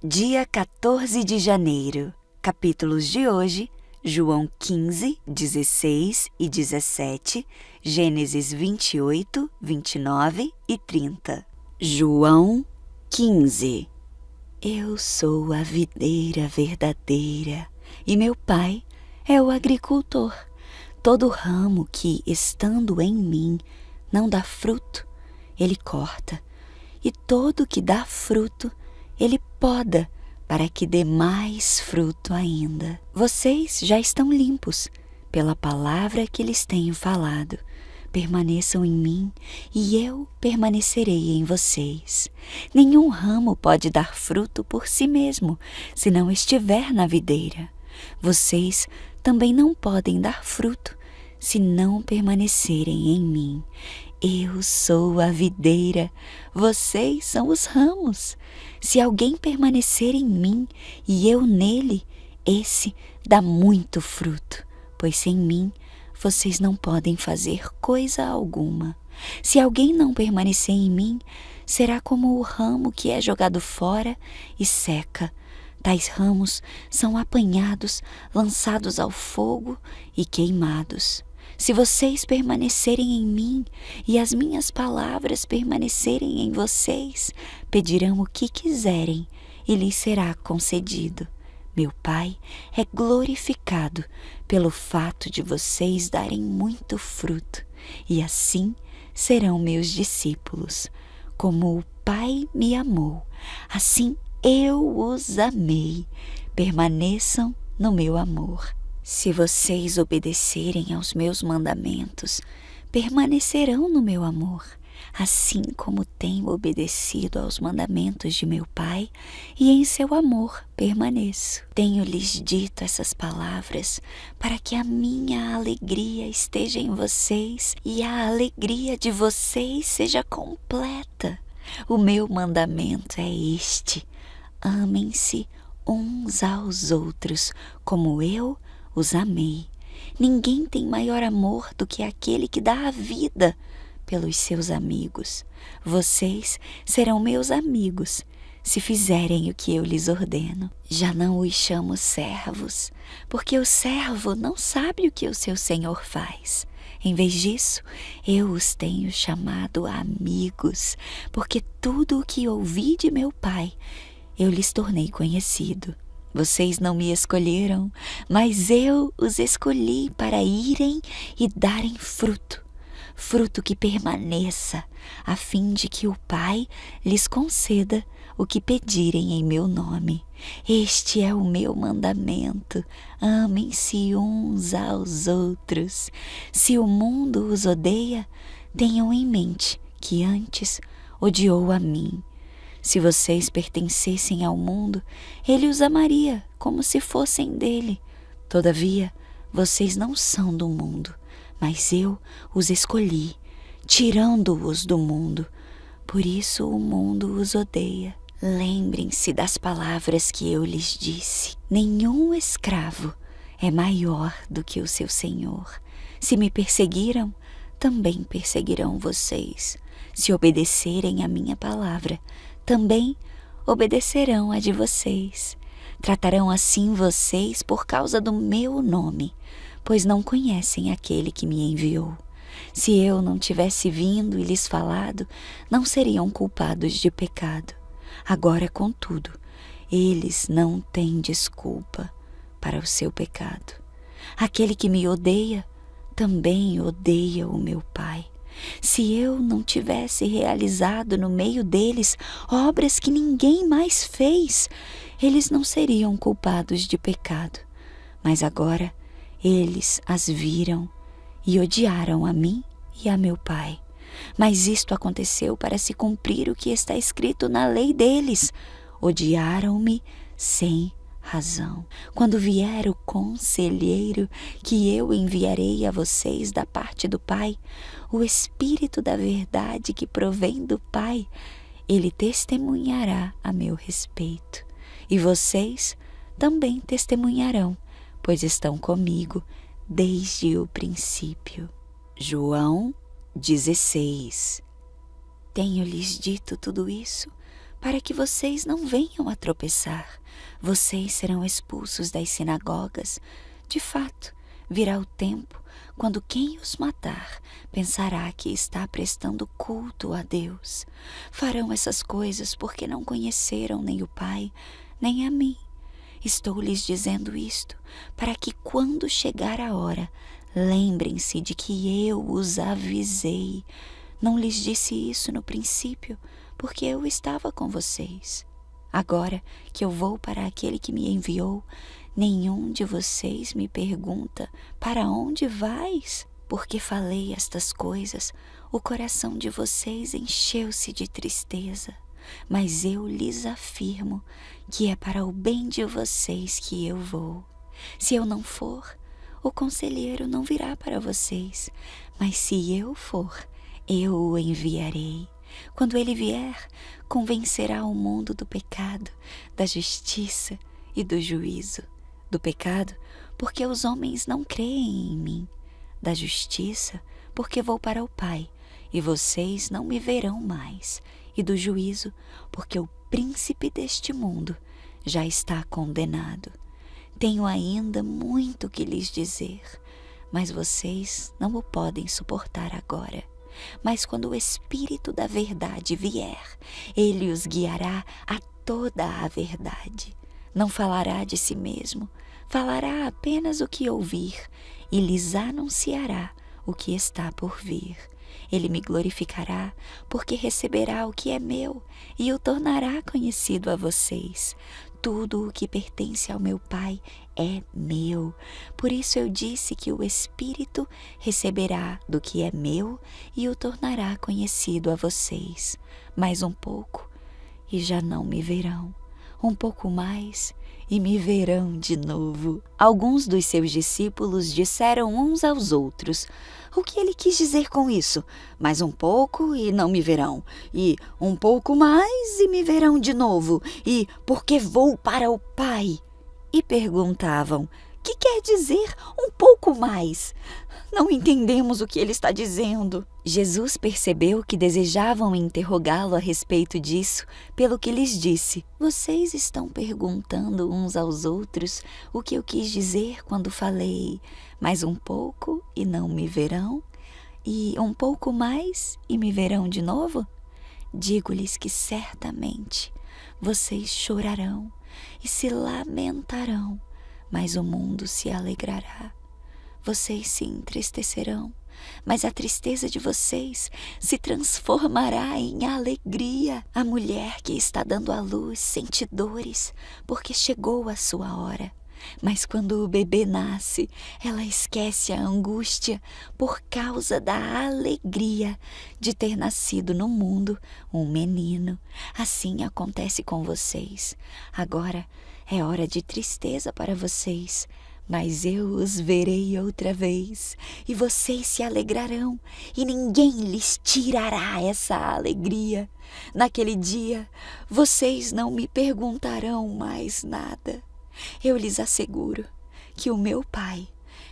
Dia 14 de janeiro. Capítulos de hoje: João 15, 16 e 17, Gênesis 28, 29 e 30. João 15. Eu sou a videira verdadeira e meu pai é o agricultor. Todo ramo que, estando em mim, não dá fruto, ele corta, e todo que dá fruto, ele poda, para que dê mais fruto ainda. Vocês já estão limpos pela palavra que lhes tenho falado. Permaneçam em mim e eu permanecerei em vocês. Nenhum ramo pode dar fruto por si mesmo, se não estiver na videira. Vocês também não podem dar fruto, se não permanecerem em mim. Eu sou a videira, vocês são os ramos. Se alguém permanecer em mim e eu nele, esse dá muito fruto, pois sem mim vocês não podem fazer coisa alguma. Se alguém não permanecer em mim, será como o ramo que é jogado fora e seca. Tais ramos são apanhados, lançados ao fogo e queimados. Se vocês permanecerem em mim e as minhas palavras permanecerem em vocês, pedirão o que quiserem e lhes será concedido. Meu Pai é glorificado pelo fato de vocês darem muito fruto, e assim serão meus discípulos. Como o Pai me amou, assim eu os amei. Permaneçam no meu amor. Se vocês obedecerem aos meus mandamentos, permanecerão no meu amor, assim como tenho obedecido aos mandamentos de meu Pai, e em seu amor permaneço. Tenho-lhes dito essas palavras para que a minha alegria esteja em vocês e a alegria de vocês seja completa. O meu mandamento é este: amem-se uns aos outros, como eu os amei. Ninguém tem maior amor do que aquele que dá a vida pelos seus amigos. Vocês serão meus amigos se fizerem o que eu lhes ordeno. Já não os chamo servos, porque o servo não sabe o que o seu senhor faz. Em vez disso, eu os tenho chamado amigos, porque tudo o que ouvi de meu Pai eu lhes tornei conhecido. Vocês não me escolheram, mas eu os escolhi para irem e darem fruto, fruto que permaneça, a fim de que o Pai lhes conceda o que pedirem em meu nome. Este é o meu mandamento: amem-se uns aos outros. Se o mundo os odeia, tenham em mente que antes odiou a mim. Se vocês pertencessem ao mundo, ele os amaria como se fossem dele. Todavia, vocês não são do mundo, mas eu os escolhi, tirando-os do mundo. Por isso o mundo os odeia. Lembrem-se das palavras que eu lhes disse. Nenhum escravo é maior do que o seu senhor. Se me perseguiram, também perseguirão vocês. Se obedecerem à minha palavra, também obedecerão a de vocês. Tratarão assim vocês por causa do meu nome, pois não conhecem aquele que me enviou. Se eu não tivesse vindo e lhes falado, não seriam culpados de pecado. Agora, contudo, eles não têm desculpa para o seu pecado. Aquele que me odeia, também odeia o meu Pai. Se eu não tivesse realizado no meio deles obras que ninguém mais fez, eles não seriam culpados de pecado. Mas agora eles as viram e odiaram a mim e a meu Pai. Mas isto aconteceu para se cumprir o que está escrito na lei deles: odiaram-me sem razão. Quando vier o conselheiro que eu enviarei a vocês da parte do Pai, o Espírito da verdade que provém do Pai, ele testemunhará a meu respeito. E vocês também testemunharão, pois estão comigo desde o princípio. João 16. Tenho-lhes dito tudo isso para que vocês não venham a tropeçar. Vocês serão expulsos das sinagogas. De fato, virá o tempo quando quem os matar pensará que está prestando culto a Deus. Farão essas coisas porque não conheceram nem o Pai, nem a mim. Estou lhes dizendo isto para que, quando chegar a hora, lembrem-se de que eu os avisei. Não lhes disse isso no princípio, porque eu estava com vocês. Agora que eu vou para aquele que me enviou, nenhum de vocês me pergunta: para onde vais? Porque falei estas coisas, o coração de vocês encheu-se de tristeza. Mas eu lhes afirmo que é para o bem de vocês que eu vou. Se eu não for, o conselheiro não virá para vocês, mas se eu for, eu o enviarei. Quando ele vier, convencerá o mundo do pecado, da justiça e do juízo. Do pecado, porque os homens não creem em mim. Da justiça, porque vou para o Pai, e vocês não me verão mais. E do juízo, porque o príncipe deste mundo já está condenado. Tenho ainda muito que lhes dizer, mas vocês não o podem suportar agora. Mas quando o Espírito da verdade vier, ele os guiará a toda a verdade. Não falará de si mesmo, falará apenas o que ouvir e lhes anunciará o que está por vir. Ele me glorificará, porque receberá o que é meu e o tornará conhecido a vocês. Tudo o que pertence ao meu Pai é meu. Por isso eu disse que o Espírito receberá do que é meu e o tornará conhecido a vocês. Mais um pouco e já não me verão. Um pouco mais e me verão de novo. Alguns dos seus discípulos disseram uns aos outros: o que ele quis dizer com isso? Mais um pouco e não me verão, e um pouco mais e me verão de novo, e porque vou para o Pai. E perguntavam: que quer dizer um pouco mais? Não entendemos o que ele está dizendo. Jesus percebeu que desejavam interrogá-lo a respeito disso, pelo que lhes disse: vocês estão perguntando uns aos outros o que eu quis dizer quando falei: mais um pouco e não me verão, e um pouco mais e me verão de novo? Digo-lhes que certamente vocês chorarão e se lamentarão, mas o mundo se alegrará. Vocês se entristecerão, mas a tristeza de vocês se transformará em alegria. A mulher que está dando à luz sente dores, porque chegou a sua hora. Mas quando o bebê nasce, ela esquece a angústia por causa da alegria de ter nascido no mundo um menino. Assim acontece com vocês. Agora é hora de tristeza para vocês, mas eu os verei outra vez, e vocês se alegrarão, e ninguém lhes tirará essa alegria. Naquele dia, vocês não me perguntarão mais nada. Eu lhes asseguro que o meu Pai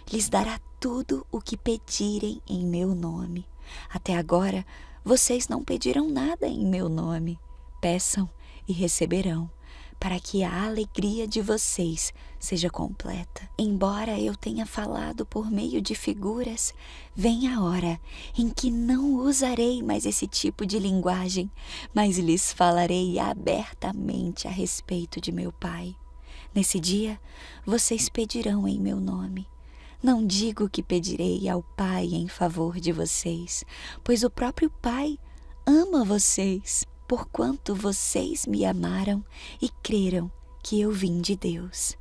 lhes dará tudo o que pedirem em meu nome. Até agora, vocês não pediram nada em meu nome. Peçam e receberão, para que a alegria de vocês seja completa. Embora eu tenha falado por meio de figuras, vem a hora em que não usarei mais esse tipo de linguagem, mas lhes falarei abertamente a respeito de meu Pai. Nesse dia, vocês pedirão em meu nome. Não digo que pedirei ao Pai em favor de vocês, pois o próprio Pai ama vocês, porquanto vocês me amaram e creram que eu vim de Deus.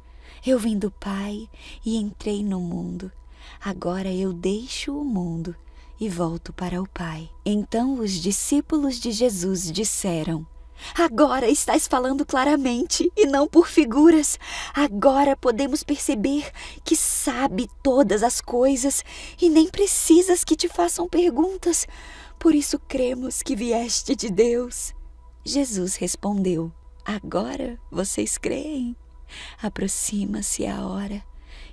Eu vim do Pai e entrei no mundo. Agora eu deixo o mundo e volto para o Pai. Então os discípulos de Jesus disseram: agora estás falando claramente e não por figuras. Agora podemos perceber que sabe todas as coisas e nem precisas que te façam perguntas. Por isso cremos que vieste de Deus. Jesus respondeu: agora vocês creem? Aproxima-se a hora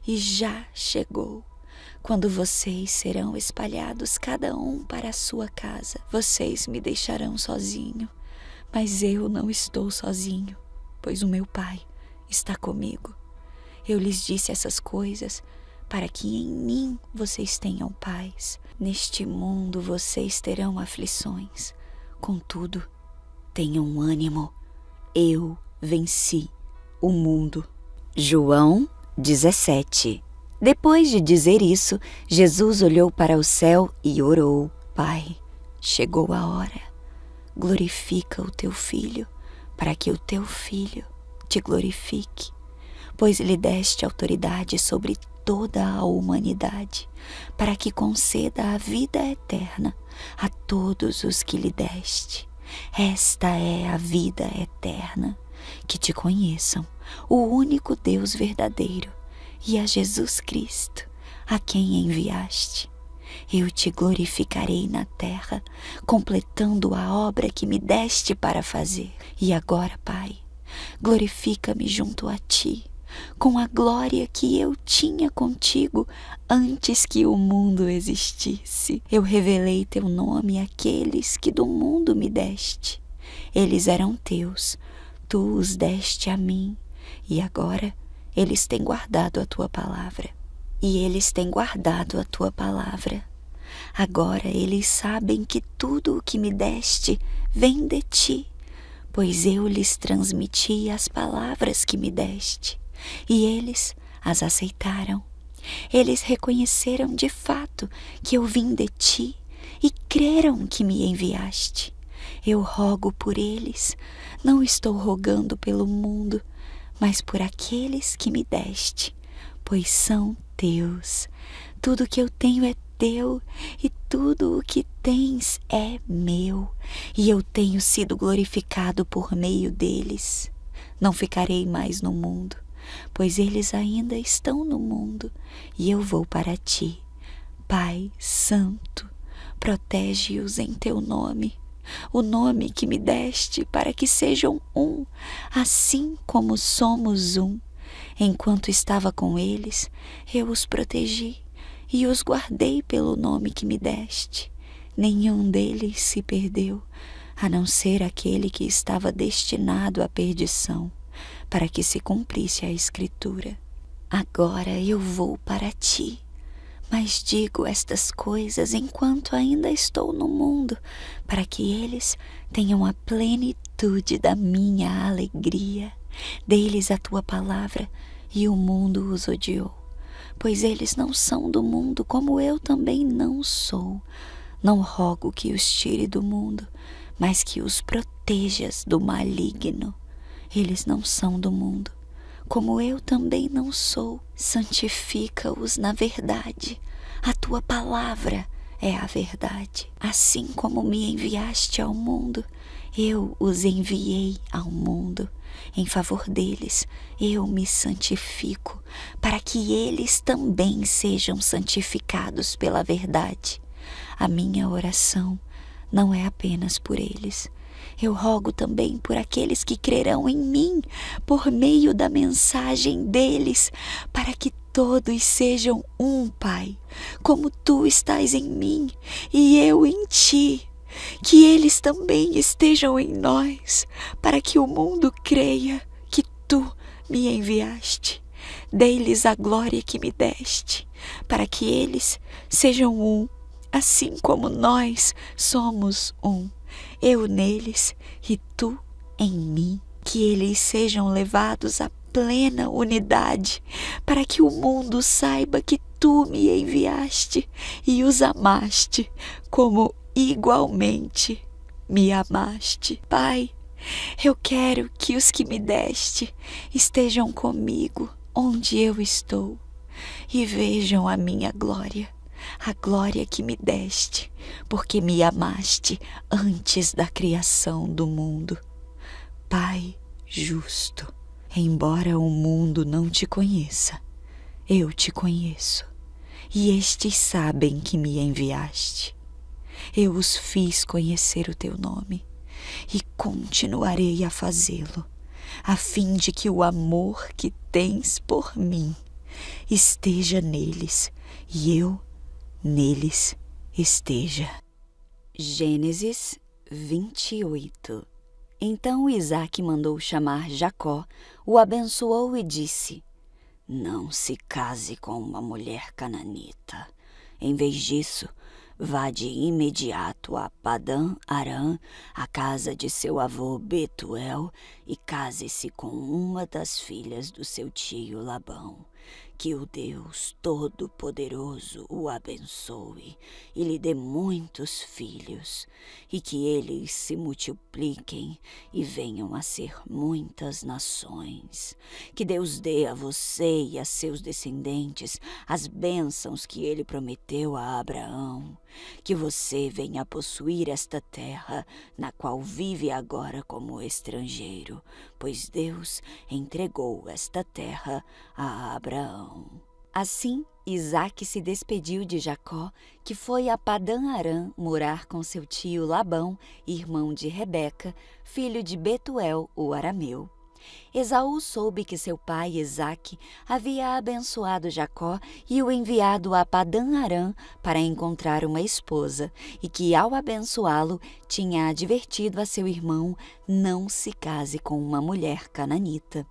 e já chegou, quando vocês serão espalhados cada um para a sua casa. Vocês me deixarão sozinho, Mas eu não estou sozinho, pois o meu Pai está comigo. Eu lhes disse essas coisas para que em mim vocês tenham paz. Neste mundo vocês terão aflições. Contudo, tenham ânimo. Eu venci o mundo. João 17. Depois de dizer isso, Jesus olhou para o céu e orou: Pai, chegou a hora. Glorifica o teu Filho, para que o teu Filho te glorifique, pois lhe deste autoridade sobre toda a humanidade, para que conceda a vida eterna a todos os que lhe deste. Esta é a vida eterna, que te conheçam, o único Deus verdadeiro, e a Jesus Cristo, a quem enviaste. Eu te glorificarei na terra, completando a obra que me deste para fazer. E agora, Pai, glorifica-me junto a ti, com a glória que eu tinha contigo antes que o mundo existisse. Eu revelei teu nome àqueles que do mundo me deste. Eles eram teus, tu os deste a mim, e agora eles têm guardado a tua palavra. Agora eles sabem que tudo o que me deste vem de ti, pois eu lhes transmiti as palavras que me deste, e eles as aceitaram. Eles reconheceram de fato que eu vim de ti e creram que me enviaste. Eu rogo por eles, não estou rogando pelo mundo, mas por aqueles que me deste, pois são teus. Tudo que eu tenho é teu, e tudo o que tens é meu, e eu tenho sido glorificado por meio deles. Não ficarei mais no mundo, pois eles ainda estão no mundo, e eu vou para ti. Pai Santo, protege-os em teu nome, o nome que me deste, para que sejam um, assim como somos um. Enquanto estava com eles, eu os protegi e os guardei pelo nome que me deste. Nenhum deles se perdeu, a não ser aquele que estava destinado à perdição, para que se cumprisse a Escritura. Agora eu vou para ti, mas digo estas coisas enquanto ainda estou no mundo, para que eles tenham a plenitude da minha alegria. Dei-lhes a tua palavra, e o mundo os odiou, pois eles não são do mundo, como eu também não sou. Não rogo que os tire do mundo, mas que os protejas do maligno. Eles não são do mundo, como eu também não sou. Santifica-os na verdade. A tua palavra é a verdade. Assim como me enviaste ao mundo, eu os enviei ao mundo. Em favor deles, eu me santifico, para que eles também sejam santificados pela verdade. A minha oração não é apenas por eles. Eu rogo também por aqueles que crerão em mim por meio da mensagem deles, para que todos sejam um, Pai, como tu estás em mim e eu em ti. Que eles também estejam em nós, para que o mundo creia que tu me enviaste. Dei-lhes a glória que me deste, para que eles sejam um, assim como nós somos um. Eu neles e tu em mim. Que eles sejam levados à plena unidade, para que o mundo saiba que tu me enviaste e os amaste, como igualmente me amaste. Pai, eu quero que os que me deste estejam comigo onde eu estou e vejam a minha glória, a glória que me deste, porque me amaste antes da criação do mundo. Pai justo, embora o mundo não te conheça, eu te conheço, e estes sabem que me enviaste. Eu os fiz conhecer o teu nome e continuarei a fazê-lo, a fim de que o amor que tens por mim esteja neles e eu neles esteja. Gênesis 28. Então Isaque mandou chamar Jacó, o abençoou e disse: Não se case com uma mulher cananita. Em vez disso, vá de imediato a Padã-Arã, a casa de seu avô Betuel, e case-se com uma das filhas do seu tio Labão. Que o Deus Todo-Poderoso o abençoe e lhe dê muitos filhos, e que eles se multipliquem e venham a ser muitas nações. Que Deus dê a você e a seus descendentes as bênçãos que ele prometeu a Abraão. Que você venha a possuir esta terra, na qual vive agora como estrangeiro, pois Deus entregou esta terra a Abraão. Assim, Isaque se despediu de Jacó, que foi a Padã-Arã morar com seu tio Labão, irmão de Rebeca, filho de Betuel, o arameu. Esaú soube que seu pai Isaque havia abençoado Jacó e o enviado a Padã-Arã para encontrar uma esposa, e que ao abençoá-lo tinha advertido a seu irmão: não se case com uma mulher cananita.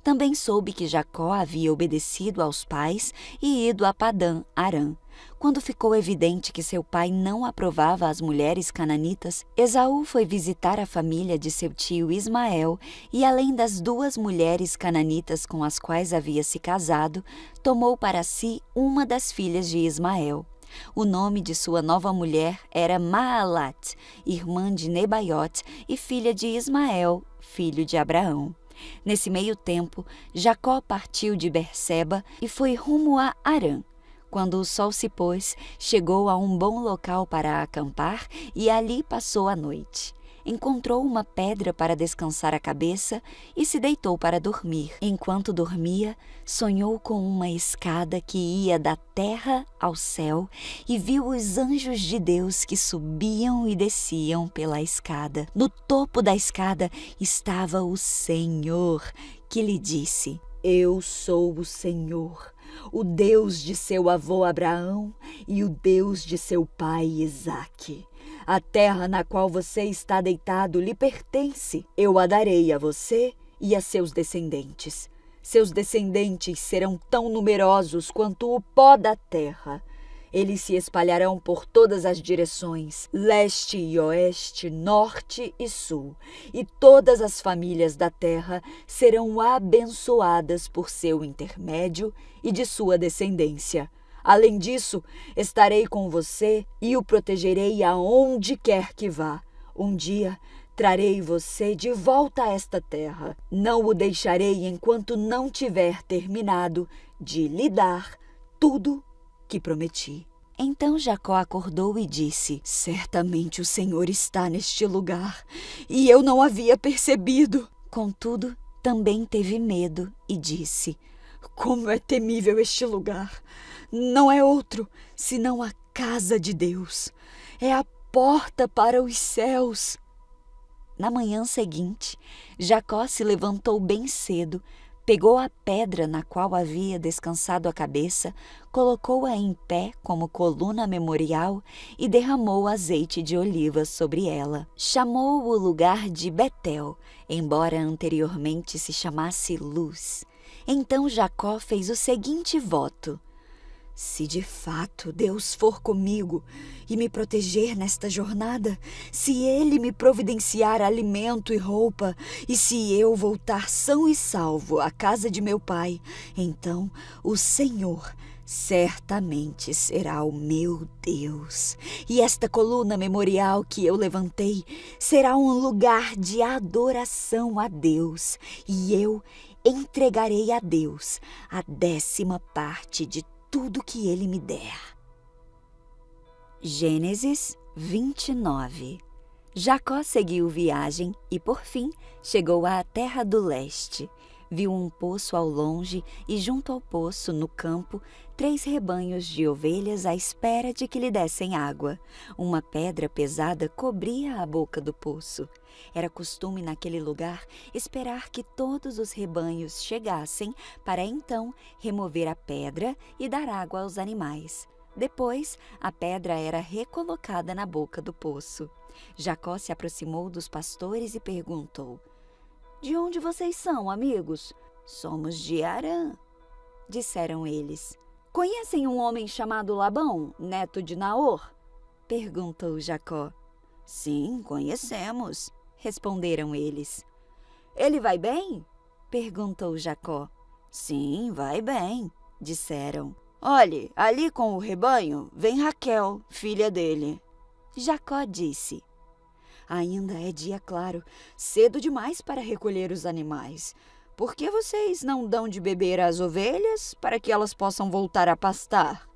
Também soube que Jacó havia obedecido aos pais e ido a Padã-Arã. Quando ficou evidente que seu pai não aprovava as mulheres cananitas, Esaú foi visitar a família de seu tio Ismael e, além das 2 mulheres cananitas com as quais havia se casado, tomou para si uma das filhas de Ismael. O nome de sua nova mulher era Maalat, irmã de Nebaiote e filha de Ismael, filho de Abraão. Nesse meio tempo, Jacó partiu de Berseba e foi rumo a Harã. Quando o sol se pôs, chegou a um bom local para acampar e ali passou a noite. Encontrou uma pedra para descansar a cabeça e se deitou para dormir. Enquanto dormia, sonhou com uma escada que ia da terra ao céu e viu os anjos de Deus que subiam e desciam pela escada. No topo da escada estava o Senhor, que lhe disse: Eu sou o Senhor, o Deus de seu avô Abraão e o Deus de seu pai Isaque. A terra na qual você está deitado lhe pertence. Eu a darei a você e a seus descendentes. Seus descendentes serão tão numerosos quanto o pó da terra. Eles se espalharão por todas as direções, leste e oeste, norte e sul, e todas as famílias da terra serão abençoadas por seu intermédio e de sua descendência. Além disso, estarei com você e o protegerei aonde quer que vá. Um dia trarei você de volta a esta terra. Não o deixarei enquanto não tiver terminado de lhe dar tudo que prometi. Então Jacó acordou e disse: Certamente o Senhor está neste lugar, e eu não havia percebido. Contudo, também teve medo e disse: Como é temível este lugar! Não é outro senão a casa de Deus. É a porta para os céus. Na manhã seguinte, Jacó se levantou bem cedo, pegou a pedra na qual havia descansado a cabeça, colocou-a em pé como coluna memorial e derramou azeite de oliva sobre ela. Chamou o lugar de Betel, embora anteriormente se chamasse Luz. Então Jacó fez o seguinte voto: Se de fato Deus for comigo e me proteger nesta jornada, se Ele me providenciar alimento e roupa, e se eu voltar são e salvo à casa de meu pai, então o Senhor certamente será o meu Deus. E esta coluna memorial que eu levantei será um lugar de adoração a Deus, e eu entregarei a Deus a 10ª parte de tudo que ele me der. Gênesis 29. Jacó seguiu viagem e, por fim, chegou à terra do leste. Viu um poço ao longe e, junto ao poço, no campo, 3 rebanhos de ovelhas à espera de que lhe dessem água. Uma pedra pesada cobria a boca do poço. Era costume naquele lugar esperar que todos os rebanhos chegassem para então remover a pedra e dar água aos animais. Depois, a pedra era recolocada na boca do poço. Jacó se aproximou dos pastores e perguntou: "De onde vocês são, amigos?" "Somos de Harã", disseram eles. "Conhecem um homem chamado Labão, neto de Naor?" perguntou Jacó. "Sim, conhecemos", responderam eles. "Ele vai bem?" perguntou Jacó. "Sim, vai bem", disseram. "Olhe, ali com o rebanho vem Raquel, filha dele." Jacó disse: "Ainda é dia claro, cedo demais para recolher os animais. Por que vocês não dão de beber às ovelhas para que elas possam voltar a pastar?"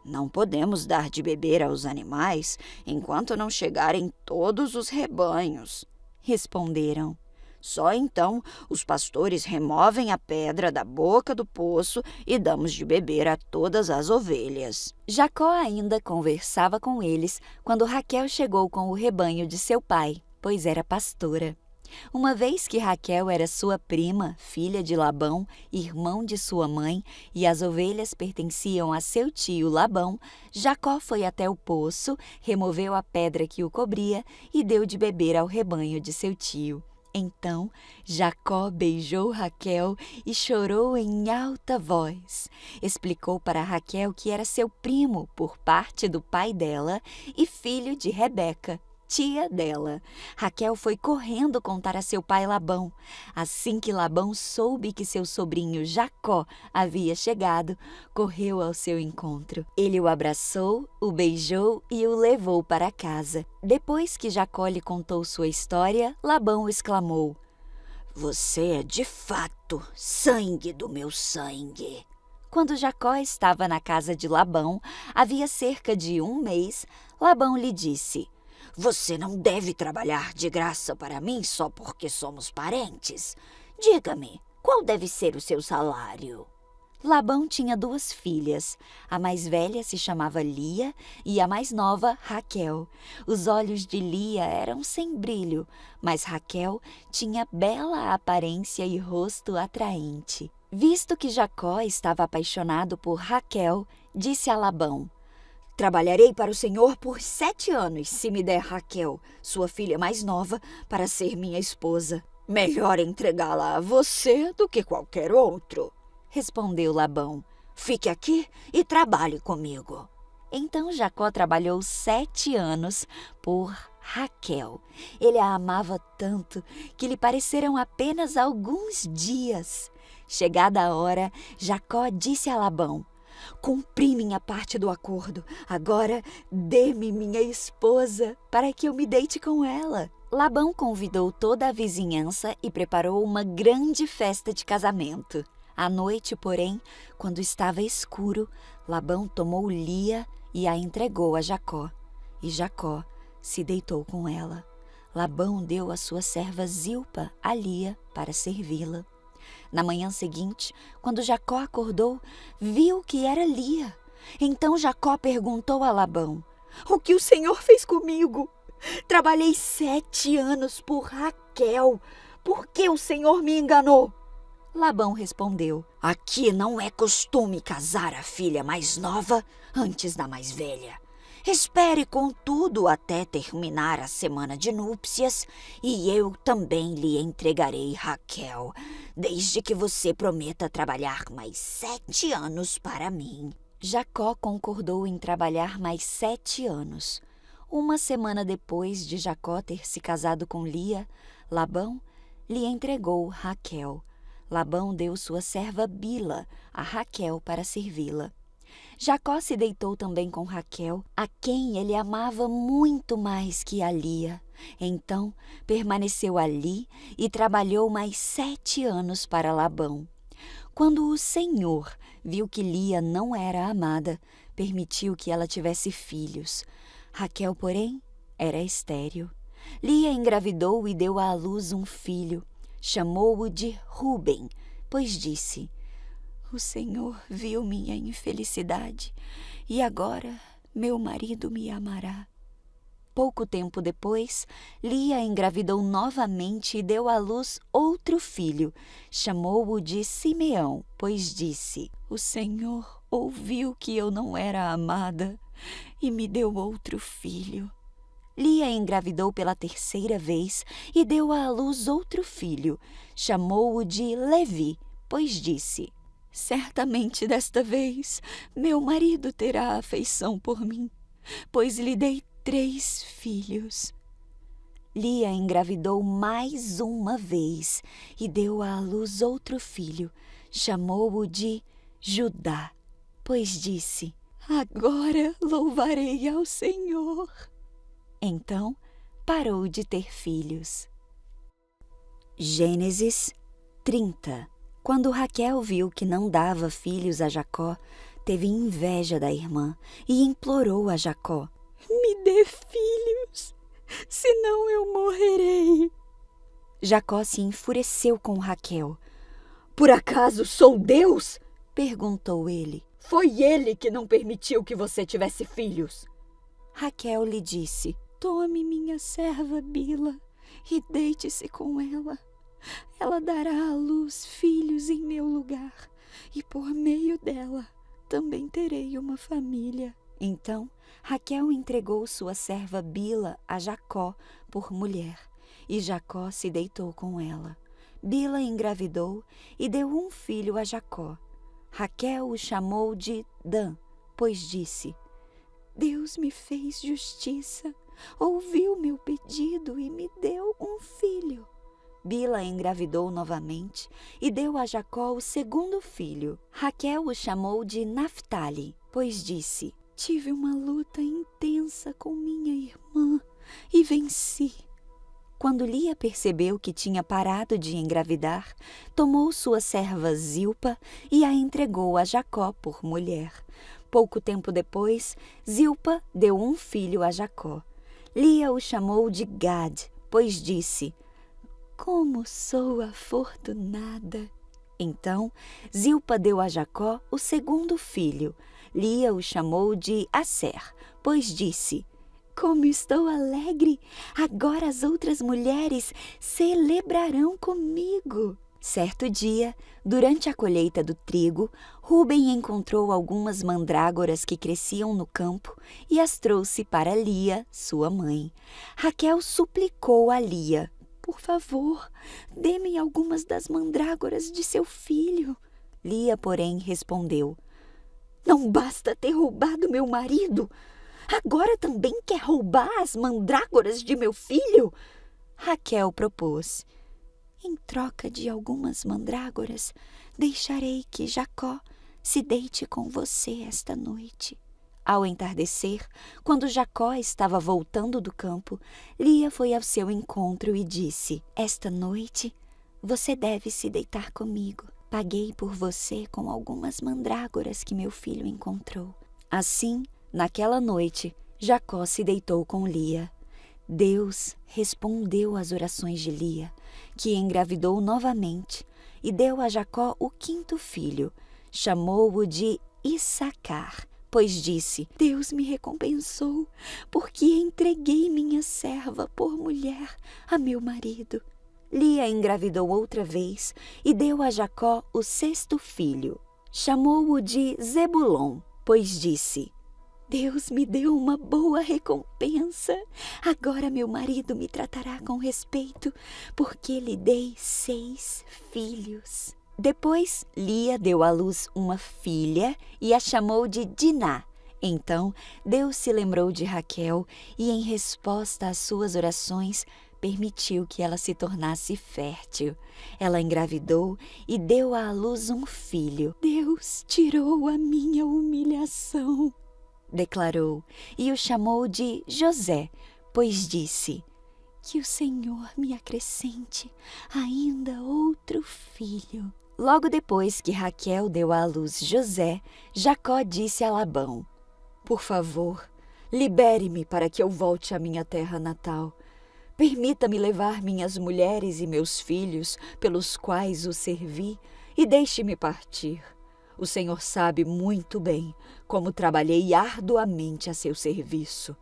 "Não podemos dar de beber aos animais enquanto não chegarem todos os rebanhos", responderam. "Só então os pastores removem a pedra da boca do poço e damos de beber a todas as ovelhas." Jacó ainda conversava com eles quando Raquel chegou com o rebanho de seu pai, pois era pastora. Uma vez que Raquel era sua prima, filha de Labão, irmão de sua mãe, e as ovelhas pertenciam a seu tio Labão, Jacó foi até o poço, removeu a pedra que o cobria e deu de beber ao rebanho de seu tio. Então Jacó beijou Raquel e chorou em alta voz. Explicou para Raquel que era seu primo por parte do pai dela e filho de Rebeca, tia dela. Raquel foi correndo contar a seu pai Labão. Assim que Labão soube que seu sobrinho Jacó havia chegado, correu ao seu encontro. Ele o abraçou, o beijou e o levou para casa. Depois que Jacó lhe contou sua história, Labão exclamou: "Você é de fato sangue do meu sangue." Quando Jacó estava na casa de Labão, havia cerca de 1 mês, Labão lhe disse: "Você não deve trabalhar de graça para mim só porque somos parentes. Diga-me, qual deve ser o seu salário?" Labão tinha 2 filhas. A mais velha se chamava Lia e a mais nova, Raquel. Os olhos de Lia eram sem brilho, mas Raquel tinha bela aparência e rosto atraente. Visto que Jacó estava apaixonado por Raquel, disse a Labão: "Trabalharei para o Senhor por 7 anos se me der Raquel, sua filha mais nova, para ser minha esposa. Melhor entregá-la a você do que qualquer outro", respondeu Labão. "Fique aqui e trabalhe comigo." Então Jacó trabalhou 7 anos por Raquel. Ele a amava tanto que lhe pareceram apenas alguns dias. Chegada a hora, Jacó disse a Labão: "Cumpri minha parte do acordo. Agora dê-me minha esposa para que eu me deite com ela." Labão convidou toda a vizinhança e preparou uma grande festa de casamento. À noite, porém, quando estava escuro, Labão tomou Lia e a entregou a Jacó. E Jacó se deitou com ela. Labão deu a sua serva Zilpa a Lia para servi-la. Na manhã seguinte, quando Jacó acordou, viu que era Lia. Então Jacó perguntou a Labão: "O que o Senhor fez comigo? Trabalhei 7 anos por Raquel. Por que o Senhor me enganou?" Labão respondeu: "Aqui não é costume casar a filha mais nova antes da mais velha. Espere, contudo, até terminar a semana de núpcias, e eu também lhe entregarei Raquel, desde que você prometa trabalhar mais 7 anos para mim." Jacó concordou em trabalhar mais 7 anos. Uma semana depois de Jacó ter se casado com Lia, Labão lhe entregou Raquel. Labão deu sua serva Bila a Raquel para servi-la. Jacó se deitou também com Raquel, a quem ele amava muito mais que a Lia. Então permaneceu ali e trabalhou mais 7 anos para Labão. Quando o Senhor viu que Lia não era amada, permitiu que ela tivesse filhos. Raquel, porém, era estéril. Lia engravidou e deu à luz um filho. Chamou-o de Ruben, pois disse: "O Senhor viu minha infelicidade, e agora meu marido me amará." Pouco tempo depois, Lia engravidou novamente e deu à luz outro filho. Chamou-o de Simeão, pois disse: "O Senhor ouviu que eu não era amada e me deu outro filho. Lia engravidou pela terceira vez e deu à luz outro filho. Chamou-o de Levi, pois disse: certamente desta vez meu marido terá afeição por mim, pois lhe dei 3 filhos. Lia engravidou mais uma vez e deu à luz outro filho. Chamou-o de Judá, pois disse: agora louvarei ao Senhor. Então parou de ter filhos. Gênesis 30. Quando Raquel viu que não dava filhos a Jacó, teve inveja da irmã e implorou a Jacó: me dê filhos, senão eu morrerei. Jacó se enfureceu com Raquel. Por acaso sou Deus? Perguntou ele. Foi ele que não permitiu que você tivesse filhos. Raquel lhe disse: tome minha serva Bila e deite-se com ela. Ela dará à luz filhos em meu lugar, e por meio dela também terei uma família. Então Raquel entregou sua serva Bila a Jacó por mulher, e Jacó se deitou com ela. Bila engravidou e deu um filho a Jacó. Raquel o chamou de Dan, pois disse: Deus me fez justiça, ouviu meu pedido e me deu um filho. Bila engravidou novamente e deu a Jacó o segundo filho. Raquel o chamou de Naftali, pois disse: tive uma luta intensa com minha irmã e venci. Quando Lia percebeu que tinha parado de engravidar, tomou sua serva Zilpa e a entregou a Jacó por mulher. Pouco tempo depois, Zilpa deu um filho a Jacó. Lia o chamou de Gad, pois disse: como sou afortunada! Então, Zilpa deu a Jacó o segundo filho. Lia o chamou de Asser, pois disse: como estou alegre! Agora as outras mulheres celebrarão comigo. Certo dia, durante a colheita do trigo, Rúben encontrou algumas mandrágoras que cresciam no campo e as trouxe para Lia, sua mãe. Raquel suplicou a Lia: por favor, dê-me algumas das mandrágoras de seu filho. Lia, porém, respondeu: não basta ter roubado meu marido, agora também quer roubar as mandrágoras de meu filho? Raquel propôs: em troca de algumas mandrágoras, deixarei que Jacó se deite com você esta noite. Ao entardecer, quando Jacó estava voltando do campo, Lia foi ao seu encontro e disse: esta noite você deve se deitar comigo. Paguei por você com algumas mandrágoras que meu filho encontrou. Assim, naquela noite, Jacó se deitou com Lia. Deus respondeu às orações de Lia, que engravidou novamente, e deu a Jacó o quinto filho. Chamou-o de Issacar, pois disse: Deus me recompensou, porque entreguei minha serva por mulher a meu marido. Lia engravidou outra vez e deu a Jacó o sexto filho. Chamou-o de Zebulon, pois disse: Deus me deu uma boa recompensa. Agora meu marido me tratará com respeito, porque lhe dei 6 filhos. Depois, Lia deu à luz uma filha e a chamou de Diná. Então, Deus se lembrou de Raquel e, em resposta às suas orações, permitiu que ela se tornasse fértil. Ela engravidou e deu à luz um filho. Deus tirou a minha humilhação, declarou, e o chamou de José, pois disse: que o Senhor me acrescente ainda outro filho. Logo depois que Raquel deu à luz José, Jacó disse a Labão: por favor, libere-me para que eu volte à minha terra natal. Permita-me levar minhas mulheres e meus filhos, pelos quais o servi, e deixe-me partir. O Senhor sabe muito bem como trabalhei arduamente a seu serviço.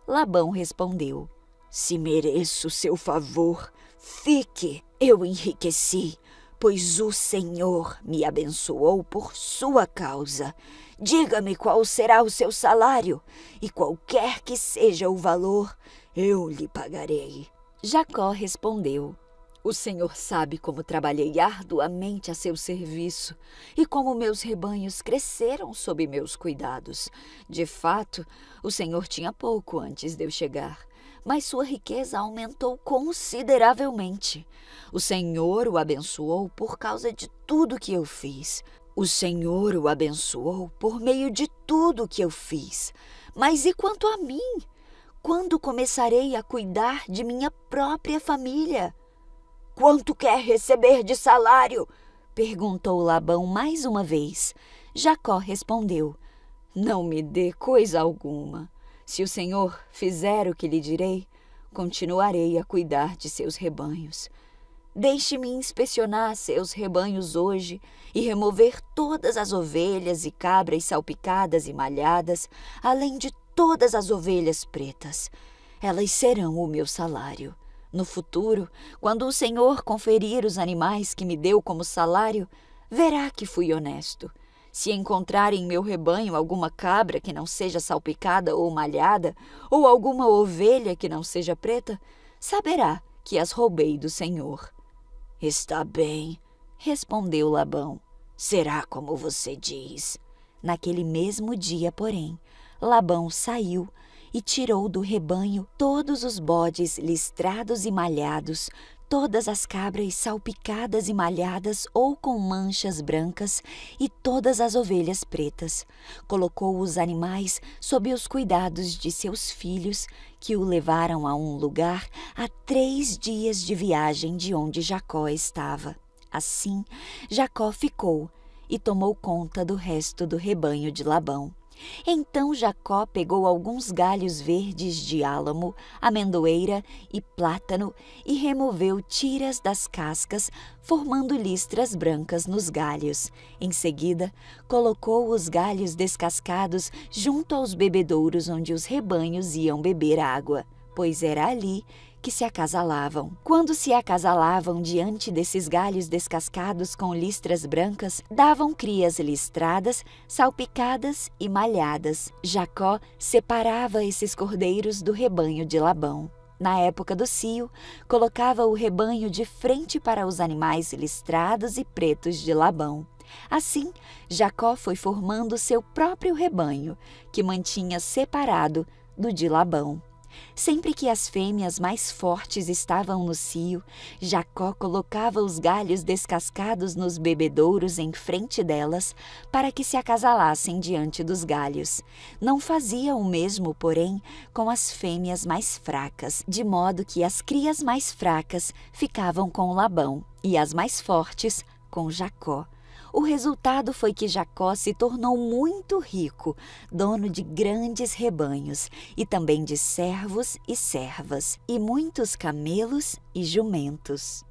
Labão respondeu: se mereço seu favor, fique. Eu enriqueci, pois o Senhor me abençoou por sua causa. Diga-me qual será o seu salário, e qualquer que seja o valor, eu lhe pagarei. Jacó respondeu: O Senhor sabe como trabalhei arduamente a seu serviço e como meus rebanhos cresceram sob meus cuidados. De fato, o Senhor tinha pouco antes de eu chegar, mas sua riqueza aumentou consideravelmente. O Senhor o abençoou por causa de tudo que eu fiz. O Senhor o abençoou por meio de tudo que eu fiz. Mas e quanto a mim? Quando começarei a cuidar de minha própria família? Quanto quer receber de salário? Perguntou Labão mais uma vez. Jacó respondeu: Não me dê coisa alguma. Se o Senhor fizer o que lhe direi, continuarei a cuidar de seus rebanhos. Deixe-me inspecionar seus rebanhos hoje e remover todas as ovelhas e cabras salpicadas e malhadas, além de todas as ovelhas pretas. Elas serão o meu salário. No futuro, quando o Senhor conferir os animais que me deu como salário, verá que fui honesto. Se encontrar em meu rebanho alguma cabra que não seja salpicada ou malhada, ou alguma ovelha que não seja preta, saberá que as roubei do Senhor. Está bem, respondeu Labão. Será como você diz. Naquele mesmo dia, porém, Labão saiu e tirou do rebanho todos os bodes listrados e malhados, todas as cabras salpicadas e malhadas ou com manchas brancas e todas as ovelhas pretas. Colocou os animais sob os cuidados de seus filhos, que o levaram a um lugar a 3 dias de viagem de onde Jacó estava. Assim, Jacó ficou e tomou conta do resto do rebanho de Labão. Então Jacó pegou alguns galhos verdes de álamo, amendoeira e plátano e removeu tiras das cascas, formando listras brancas nos galhos. Em seguida, colocou os galhos descascados junto aos bebedouros onde os rebanhos iam beber água, pois era ali que se acasalavam. Quando se acasalavam diante desses galhos descascados com listras brancas, davam crias listradas, salpicadas e malhadas. Jacó separava esses cordeiros do rebanho de Labão. Na época do cio, colocava o rebanho de frente para os animais listrados e pretos de Labão. Assim, Jacó foi formando seu próprio rebanho, que mantinha separado do de Labão. Sempre que as fêmeas mais fortes estavam no cio, Jacó colocava os galhos descascados nos bebedouros em frente delas, para que se acasalassem diante dos galhos. Não fazia o mesmo, porém, com as fêmeas mais fracas, de modo que as crias mais fracas ficavam com Labão e as mais fortes com Jacó. O resultado foi que Jacó se tornou muito rico, dono de grandes rebanhos e também de servos e servas, e muitos camelos e jumentos.